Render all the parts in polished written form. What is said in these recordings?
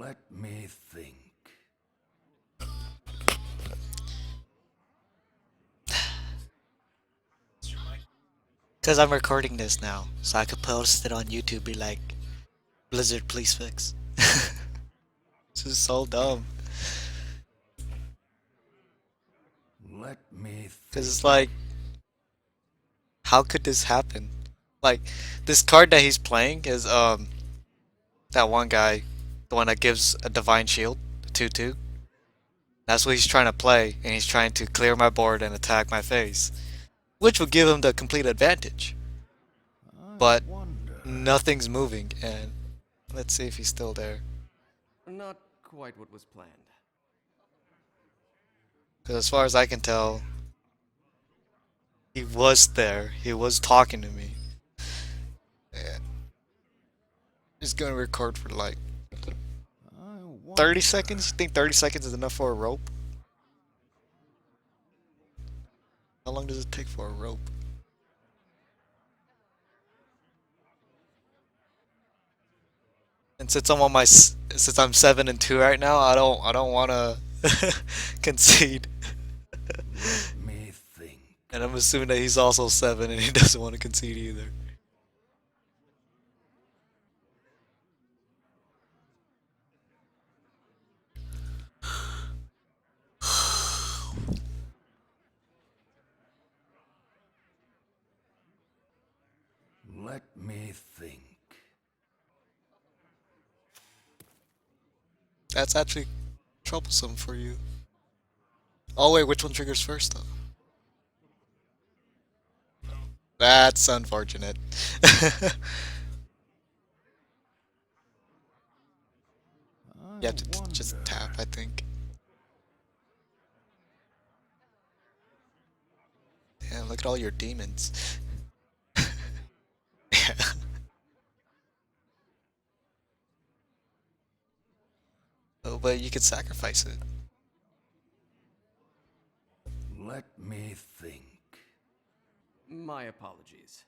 Let me think. Because I'm recording this now, so I could post it on YouTube, be like, Blizzard, please fix. This is so dumb. Let me Because think. it's like, how could this happen? Like, this card that he's playing is, that one guy, the one that gives a Divine Shield, 2-2. That's what he's trying to play, and he's trying to clear my board and attack my face, which would give him the complete advantage. I But wonder. nothing's moving, and let's see if he's still there. Not quite what was planned. Because as far as I can tell, he was there. He was talking to me. Yeah. He's gonna record for like I 30 wonder. seconds? You think 30 seconds is enough for a rope? How long does it take for a rope? And since since I'm 7-2 right now, I don't want to concede. Let me think. And I'm assuming that he's also 7 and he doesn't want to concede either. Let me think. That's actually troublesome for you. Oh wait, which one triggers first though? That's unfortunate. You I have to just wonder. tap, I think. Yeah, look at all your demons. Yeah. Oh, but you could sacrifice it. Let me think. My apologies.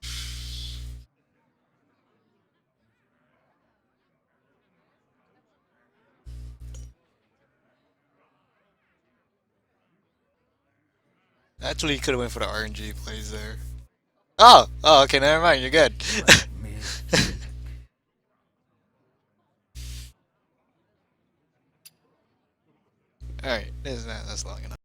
Actually, you could have went for the RNG plays there. Oh, okay, never mind. You're good. Let me think. All right, that's long enough.